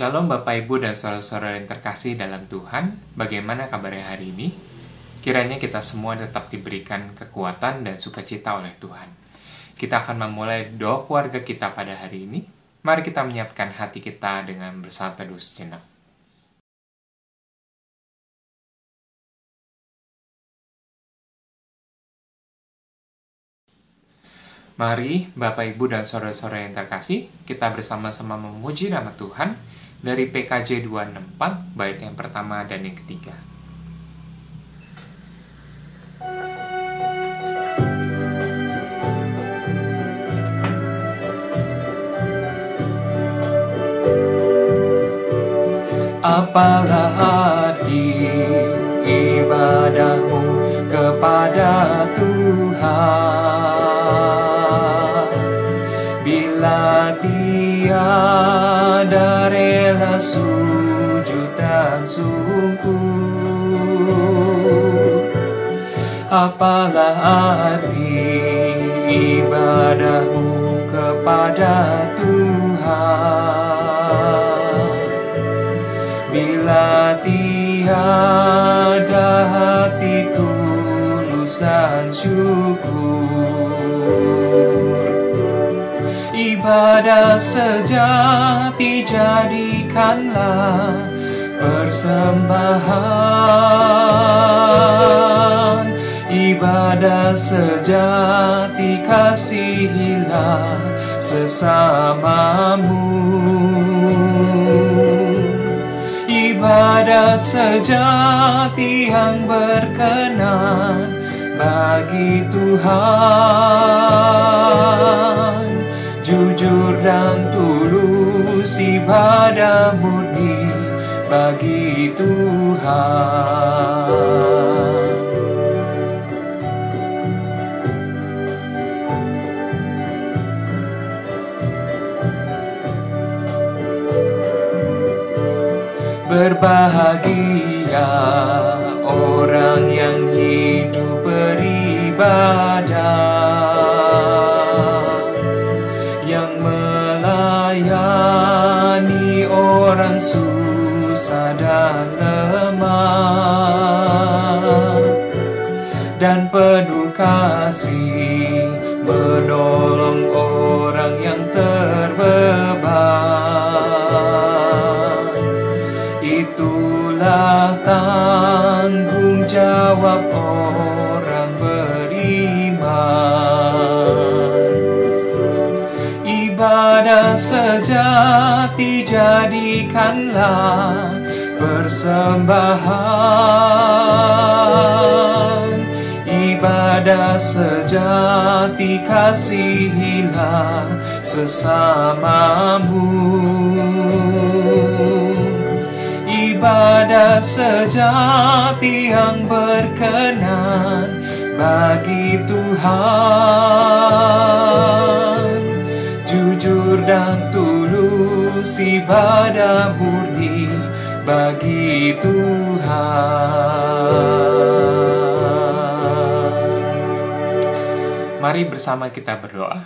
Shalom Bapak Ibu dan saudara-saudara yang terkasih dalam Tuhan. Bagaimana kabarnya hari ini? Kiranya kita semua tetap diberikan kekuatan dan sukacita oleh Tuhan. Kita akan memulai doa keluarga kita pada hari ini. Mari kita menyiapkan hati kita dengan bersatu teduh sejenak. Mari Bapak Ibu dan saudara-saudara yang terkasih, kita bersama-sama memuji nama Tuhan dari PKJ 264, bait yang pertama dan yang ketiga. Apalah arti ibadahmu kepada Tuhan, bila tiada rela sujud dan syukur. Apalah arti ibadahmu kepada Tuhan, bila tiada hati tulus dan syukur. Ibadah sejati jadikanlah persembahan, ibadah sejati kasihilah sesamamu. Ibadah sejati yang berkenan bagi Tuhan, jujur dan tulus ibadah murni bagi Tuhan. Berbahagia orang yang hidup beribadah, yang melayani orang susah dan lemah, dan penuh kasih menolong orang yang terbeban. Itulah tanggung jawab orang beriman. Ibadah sejati jadikanlah persembahan, ibadah sejati kasihilah sesamamu. Ibadah sejati yang berkenan bagi Tuhan, jujur dan tulus ibadah murni bagi Tuhan. Mari bersama kita berdoa.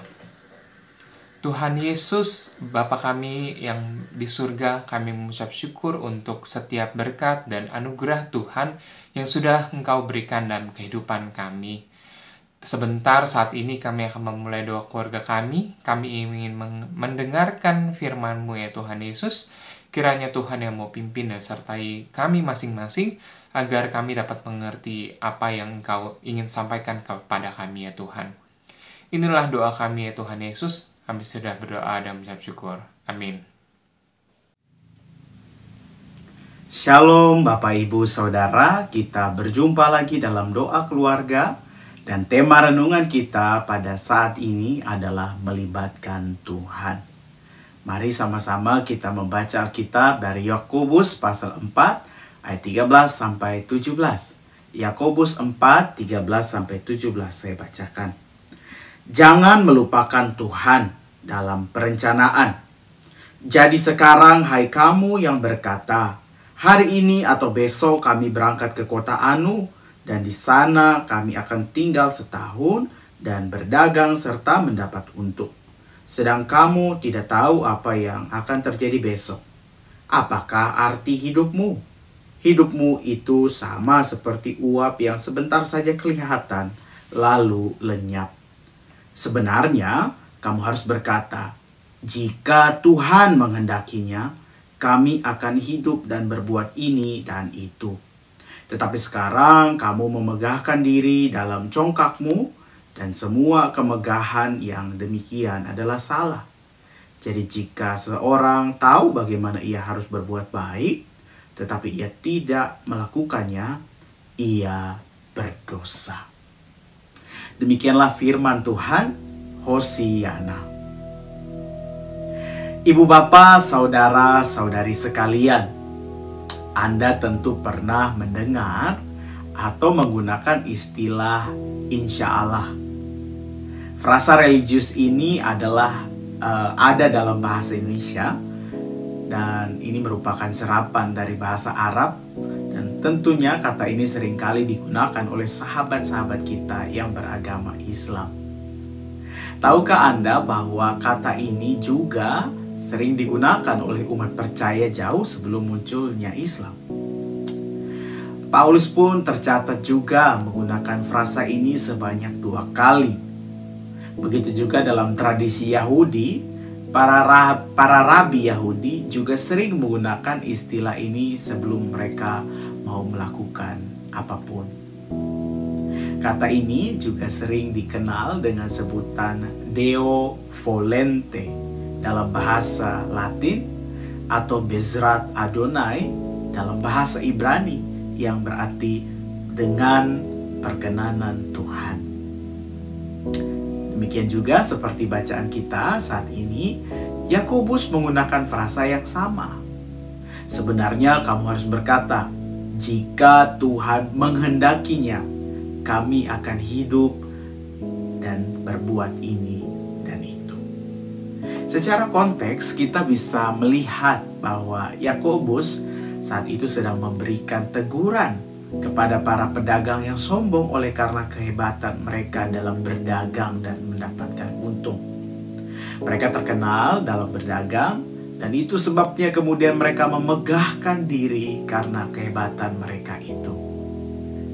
Tuhan Yesus, Bapa kami yang di surga, kami mengucap syukur untuk setiap berkat dan anugerah Tuhan yang sudah Engkau berikan dalam kehidupan kami. Sebentar saat ini kami akan memulai doa keluarga kami. Kami ingin mendengarkan firman-Mu ya Tuhan Yesus. Kiranya Tuhan yang mau pimpin dan sertai kami masing-masing, agar kami dapat mengerti apa yang Engkau ingin sampaikan kepada kami ya Tuhan. Inilah doa kami ya Tuhan Yesus. Kami sudah berdoa dan mengucap syukur. Amin. Shalom Bapak Ibu Saudara, kita berjumpa lagi dalam doa keluarga. Dan tema renungan kita pada saat ini adalah melibatkan Tuhan. Mari sama-sama kita membaca Alkitab dari Yakobus pasal 4 ayat 13 sampai 17. Yakobus 4, 13 sampai 17 saya bacakan. Jangan melupakan Tuhan dalam perencanaan. Jadi sekarang hai kamu yang berkata, hari ini atau besok kami berangkat ke kota Anu, dan di sana kami akan tinggal setahun dan berdagang serta mendapat untung. Sedang kamu tidak tahu apa yang akan terjadi besok. Apakah arti hidupmu? Hidupmu itu sama seperti uap yang sebentar saja kelihatan, lalu lenyap. Sebenarnya, kamu harus berkata, jika Tuhan menghendakinya, kami akan hidup dan berbuat ini dan itu. Tetapi sekarang kamu memegahkan diri dalam congkakmu, dan semua kemegahan yang demikian adalah salah. Jadi jika seorang tahu bagaimana ia harus berbuat baik, tetapi ia tidak melakukannya, ia berdosa. Demikianlah firman Tuhan. Hosiana. Ibu bapak, saudara, saudari sekalian, Anda tentu pernah mendengar atau menggunakan istilah insya Allah. Frasa religius ini adalah ada dalam bahasa Indonesia, dan ini merupakan serapan dari bahasa Arab, dan tentunya kata ini seringkali digunakan oleh sahabat-sahabat kita yang beragama Islam. Tahukah Anda bahwa kata ini juga sering digunakan oleh umat percaya jauh sebelum munculnya Islam? Paulus pun tercatat juga menggunakan frasa ini sebanyak 2 kali. Begitu juga dalam tradisi Yahudi, para rabi Yahudi juga sering menggunakan istilah ini sebelum mereka mau melakukan apapun. Kata ini juga sering dikenal dengan sebutan Deo Volente dalam bahasa Latin, atau Bezrat Adonai dalam bahasa Ibrani, yang berarti dengan perkenanan Tuhan. Demikian juga seperti bacaan kita saat ini, Yakobus menggunakan frasa yang sama. Sebenarnya kamu harus berkata, jika Tuhan menghendakinya, kami akan hidup dan berbuat ini dan itu. Secara konteks kita bisa melihat bahwa Yakobus saat itu sedang memberikan teguran kepada para pedagang yang sombong oleh karena kehebatan mereka dalam berdagang dan mendapatkan untung. Mereka terkenal dalam berdagang, dan itu sebabnya kemudian mereka memegahkan diri karena kehebatan mereka itu.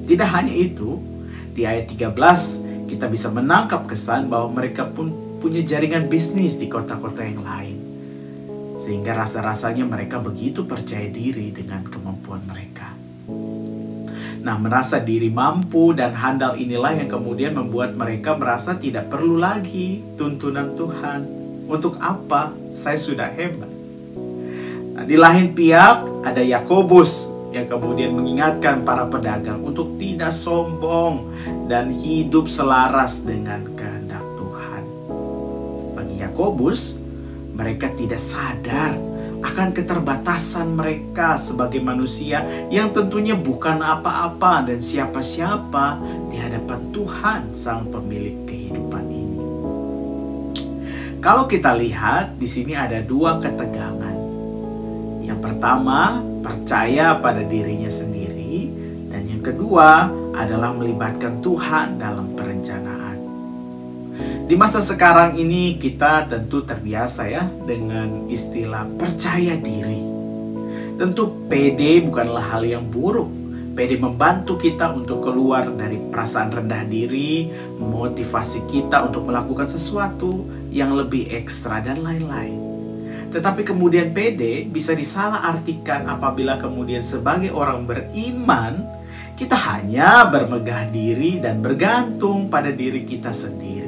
Tidak hanya itu, di ayat 13 kita bisa menangkap kesan bahwa mereka pun punya jaringan bisnis di kota-kota yang lain. Sehingga rasa-rasanya mereka begitu percaya diri dengan kemampuan mereka. Nah, merasa diri mampu dan handal inilah yang kemudian membuat mereka merasa tidak perlu lagi tuntunan Tuhan. Untuk apa? Saya sudah hebat. Nah, di lain pihak ada Yakobus yang kemudian mengingatkan para pedagang untuk tidak sombong dan hidup selaras dengan kehendak Tuhan. Bagi Yakobus, mereka tidak sadar akan keterbatasan mereka sebagai manusia yang tentunya bukan apa-apa dan siapa-siapa di hadapan Tuhan, Sang Pemilik kehidupan ini. Kalau kita lihat, di sini ada 2 ketegangan. Yang pertama, percaya pada dirinya sendiri, dan yang kedua adalah melibatkan Tuhan dalam perencanaan. Di masa sekarang ini kita tentu terbiasa ya dengan istilah percaya diri. Tentu PD bukanlah hal yang buruk. PD membantu kita untuk keluar dari perasaan rendah diri, memotivasi kita untuk melakukan sesuatu yang lebih ekstra dan lain-lain. Tetapi kemudian PD bisa disalahartikan apabila kemudian sebagai orang beriman kita hanya bermegah diri dan bergantung pada diri kita sendiri.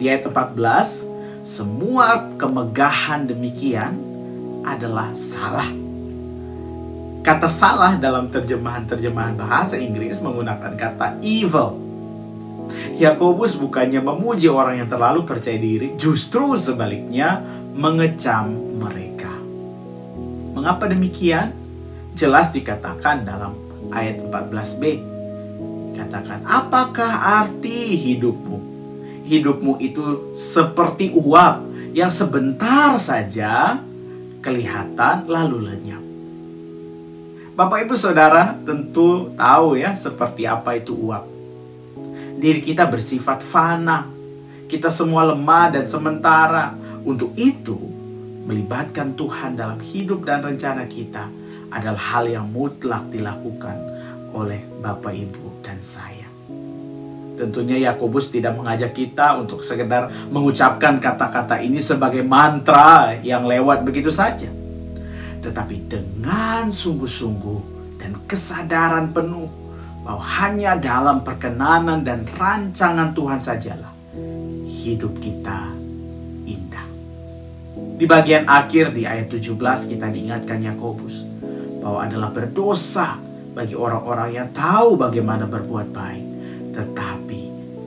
Di ayat 14, semua kemegahan demikian adalah salah. Kata salah dalam terjemahan bahasa Inggris menggunakan kata evil. Yakobus bukannya memuji orang yang terlalu percaya diri, justru sebaliknya mengecam mereka. Mengapa demikian? Jelas dikatakan dalam ayat 14b. Katakan, apakah arti hidupmu? Hidupmu itu seperti uap yang sebentar saja kelihatan lalu lenyap. Bapak Ibu Saudara tentu tahu ya seperti apa itu uap. Diri kita bersifat fana. Kita semua lemah dan sementara. Untuk itu, Melibatkan Tuhan dalam hidup dan rencana kita adalah hal yang mutlak dilakukan oleh Bapak, Ibu, dan saya. Tentunya Yakobus tidak mengajak kita untuk sekedar mengucapkan kata-kata ini sebagai mantra yang lewat begitu saja. Tetapi dengan sungguh-sungguh dan kesadaran penuh bahwa hanya dalam perkenanan dan rancangan Tuhan sajalah hidup kita indah. Di bagian akhir di ayat 17 kita diingatkan Yakobus bahwa adalah berdosa bagi orang-orang yang tahu bagaimana berbuat baik tetapi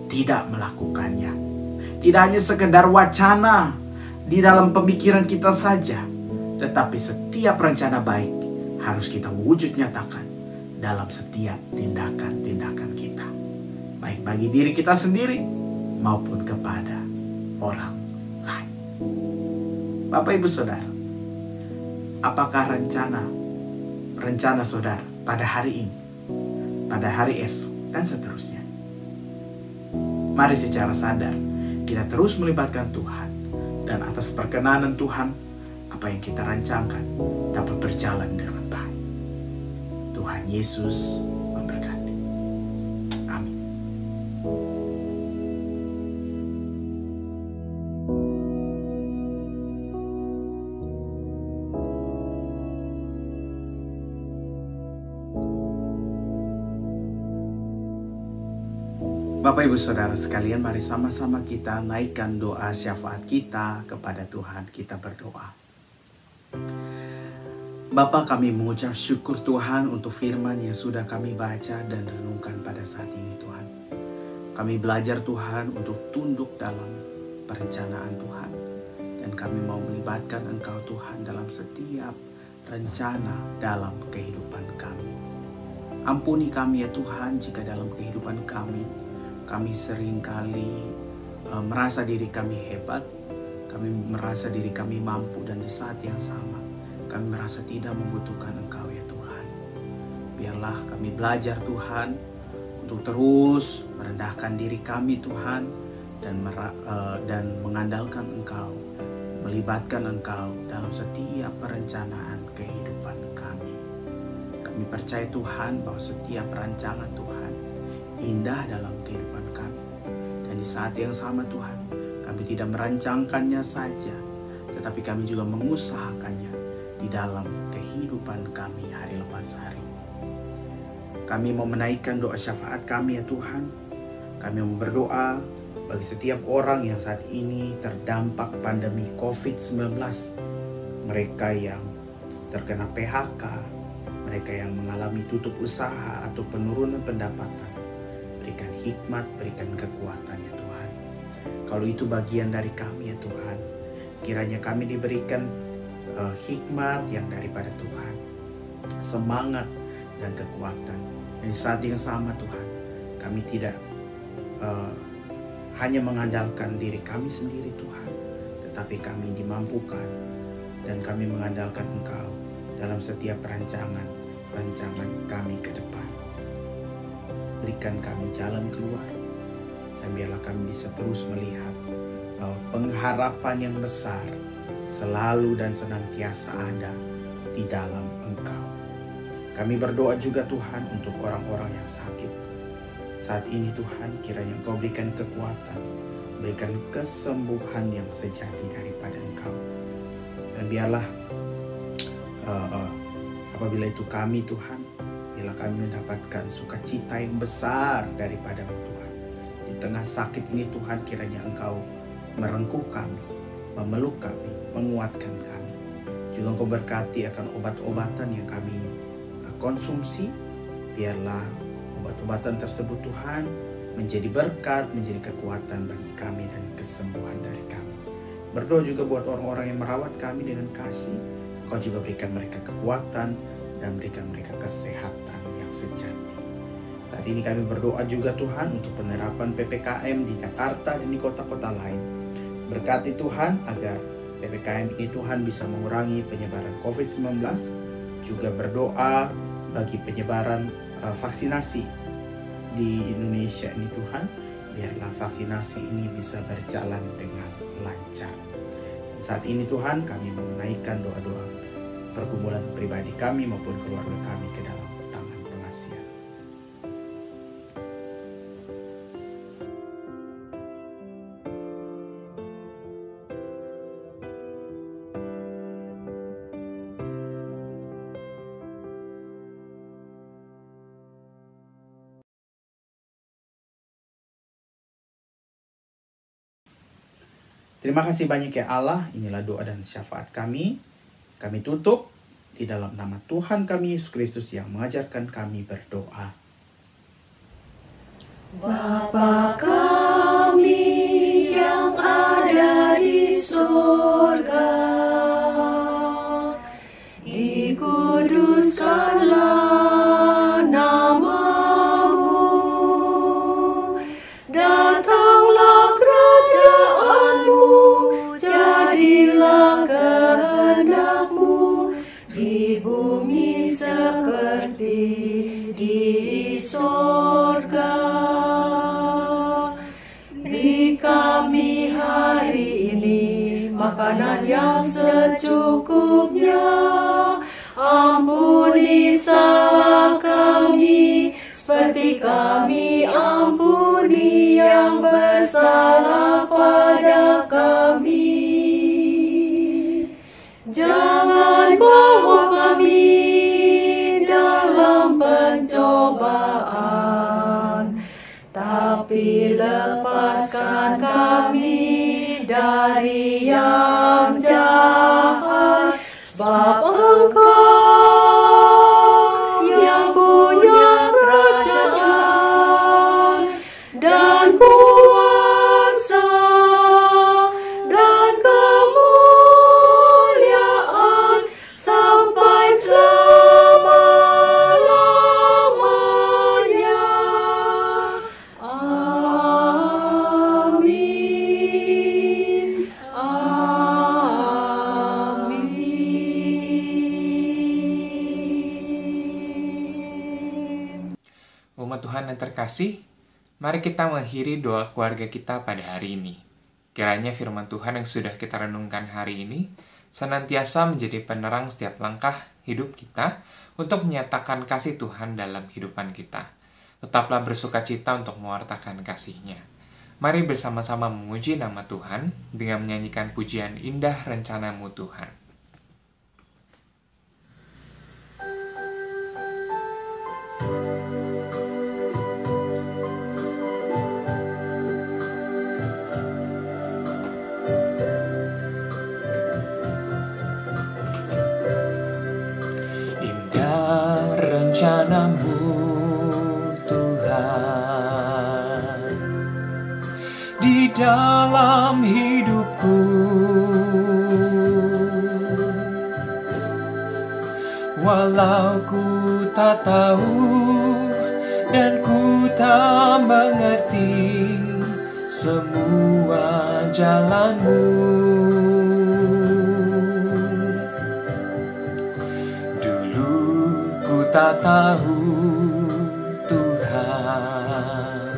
tidak melakukannya. Tidak hanya sekedar wacana di dalam pemikiran kita saja, tetapi setiap rencana baik harus kita wujud nyatakan dalam setiap tindakan-tindakan kita, baik bagi diri kita sendiri maupun kepada orang lain. Bapak, Ibu, Saudara, apakah rencana saudara pada hari ini, pada hari esok, dan seterusnya? Mari secara sadar kita terus melibatkan Tuhan, dan atas perkenanan Tuhan apa yang kita rancangkan dapat berjalan dengan baik. Tuhan Yesus memberkati. Amin. Bapak, Ibu, Saudara sekalian, mari sama-sama kita naikkan doa syafaat kita kepada Tuhan. Kita berdoa. Bapa, kami mengucap syukur Tuhan untuk firman yang sudah kami baca dan renungkan pada saat ini Tuhan. Kami belajar Tuhan untuk tunduk dalam perencanaan Tuhan. Dan kami mau melibatkan Engkau Tuhan dalam setiap rencana dalam kehidupan kami. Ampuni kami ya Tuhan jika dalam kehidupan kami seringkali merasa diri kami hebat, kami merasa diri kami mampu, dan di saat yang sama kami merasa tidak membutuhkan Engkau ya Tuhan. Biarlah kami belajar Tuhan untuk terus merendahkan diri kami Tuhan, dan mengandalkan Engkau, melibatkan Engkau dalam setiap perencanaan kehidupan kami. Kami percaya Tuhan bahwa setiap rancangan Tuhan indah dalam kehidupan kami. Dan di saat yang sama Tuhan, kami tidak merancangkannya saja, tetapi kami juga mengusahakannya di dalam kehidupan kami hari lepas hari. Kami mau menaikkan doa syafaat kami ya Tuhan. Kami mau berdoa bagi setiap orang yang saat ini terdampak pandemi COVID-19. Mereka yang terkena PHK, mereka yang mengalami tutup usaha atau penurunan pendapatan. Berikan hikmat, berikan kekuatan ya Tuhan. Kalau itu bagian dari kami ya Tuhan, kiranya kami diberikan hikmat yang daripada Tuhan, semangat dan kekuatan. Dan di saat yang sama Tuhan, kami tidak hanya mengandalkan diri kami sendiri Tuhan, tetapi kami dimampukan dan kami mengandalkan Engkau dalam setiap rancangan kami ke depan. Berikan kami jalan keluar, dan biarlah kami bisa terus melihat bahwa pengharapan yang besar selalu dan senantiasa ada di dalam Engkau. Kami berdoa juga Tuhan untuk orang-orang yang sakit. Saat ini Tuhan, kiranya Engkau berikan kekuatan, berikan kesembuhan yang sejati daripada Engkau. Dan biarlah apabila itu kami Tuhan, biarlah kami mendapatkan sukacita yang besar daripada-Mu Tuhan. Di tengah sakit ini Tuhan, kiranya Engkau merengkuh kami, memeluk kami, menguatkan kami. Juga Engkau berkati akan obat-obatan yang kami konsumsi. Biarlah obat-obatan tersebut Tuhan menjadi berkat, menjadi kekuatan bagi kami dan kesembuhan dari kami. Berdoa juga buat orang-orang yang merawat kami dengan kasih. Engkau juga berikan mereka kekuatan dan berikan mereka kesehatan yang sejati. Saat ini kami berdoa juga Tuhan untuk penerapan PPKM di Jakarta dan di kota-kota lain. Berkati Tuhan agar PPKM ini Tuhan bisa mengurangi penyebaran COVID-19. Juga berdoa bagi penyebaran vaksinasi di Indonesia ini Tuhan. Biarlah vaksinasi ini bisa berjalan dengan lancar. saat ini Tuhan, kami menaikkan doa-doa pergumulan pribadi kami maupun keluarga kami ke dalam tangan pengasihan. Terima kasih banyak ya Allah, inilah doa dan syafaat kami. Kami tutup di dalam nama Tuhan kami Yesus Kristus yang mengajarkan kami berdoa. Bapa kami yang ada di surga, dikuduskanlah namamu, datanglah kerajaanmu, jadilah kehendakmu di bumi seperti di surga. Beri kami hari ini makanan yang secukupnya, ampuni salah kami seperti kami ampuni yang bersalah pada kami. Jangan bawa kami dalam pencobaan, tapi lepaskan kami dari yang jahat, sebab Engkau yang punya kerajaan dan kuasa dan kemuliaan sampai selama-lamanya. Amin. Amin. Umat Tuhan yang terkasih, mari kita mengakhiri doa keluarga kita pada hari ini. Kiranya firman Tuhan yang sudah kita renungkan hari ini senantiasa menjadi penerang setiap langkah hidup kita untuk menyatakan kasih Tuhan dalam kehidupan kita. Tetaplah bersukacita untuk mewartakan kasih-Nya. Mari bersama-sama memuji nama Tuhan dengan menyanyikan pujian Indah Rencana-Mu Tuhan. Indah rencana-Mu Tuhan di dalam hidupku, walau ku tak tahu dan ku tak mengerti semua jalan-Mu. Dulu ku tak tahu Tuhan,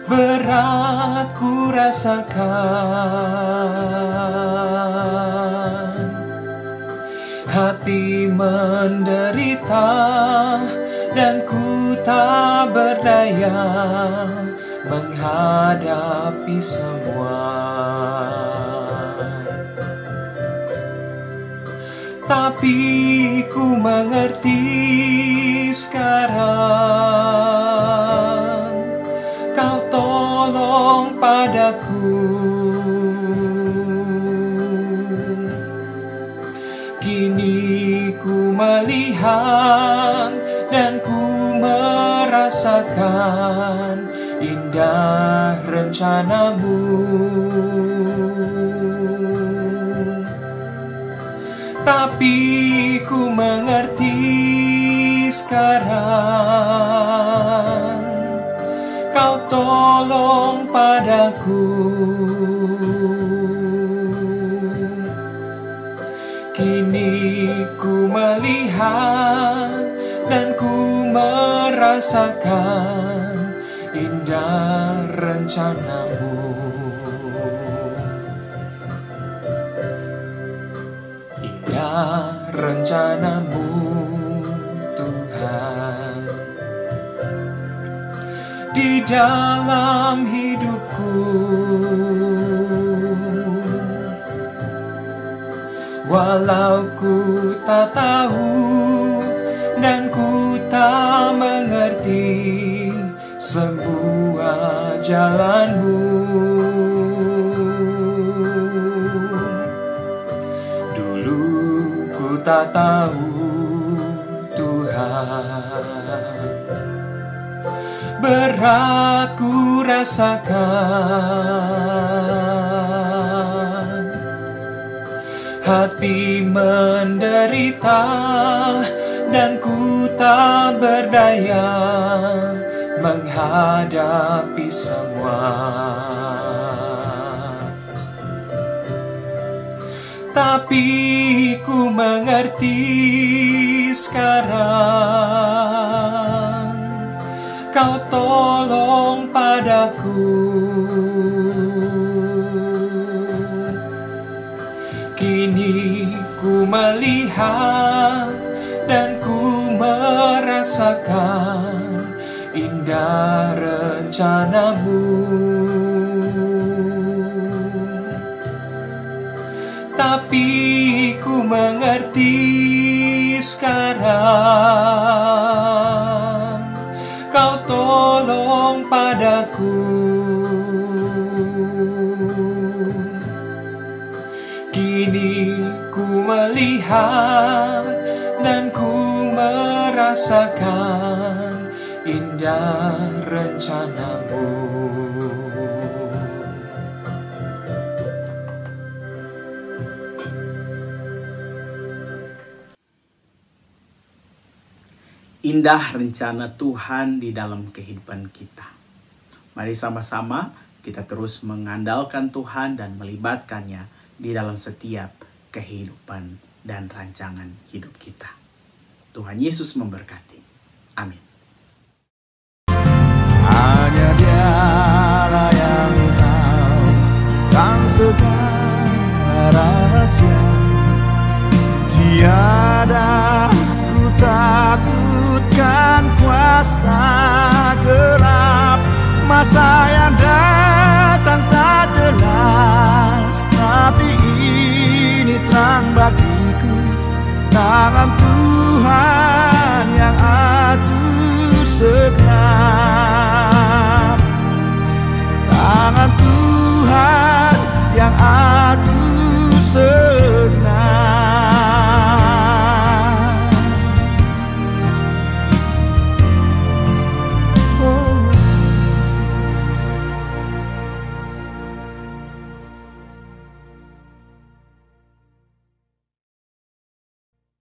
berat ku rasakan, hati menderita dan ku tak berdaya menghadapi semua. Tapi ku mengerti sekarang, Kau tolong padaku. Kini ku melihat dan ku merasakan indah rencana-Mu. Tapi ku mengerti sekarang, Kau tolong padaku. Kini ku melihat dan ku merasakan indah rencana-Mu. rencana-Mu, Tuhan, di dalam hidupku. Walau ku tak tahu dan ku tak mengerti semua jalan-Mu, dulu ku tak tahu, Tuhan, berat ku rasakan, hati menderita dan ku tak berdaya menghadapi semua. Tapi ku mengerti sekarang, Kau tolong padaku. Kini ku melihat dan ku merasakan indah rencana-Mu. Tapi ku mengerti sekarang, Kau tolong padaku. Kini ku melihat dan ku merasakan indah rencana-Mu. Indah rencana Tuhan di dalam kehidupan kita. Mari sama-sama kita terus mengandalkan Tuhan dan melibatkannya di dalam setiap kehidupan dan rancangan hidup kita. Tuhan Yesus memberkati. Amin. Hanya Dialah yang tahu kan segala rahasia. Tiada ku takutkan kuasa gelap, masa yang datang tak jelas, tapi ini terang bagiku. Tangan Tuhan yang atur segenap, tangan Tuhan yang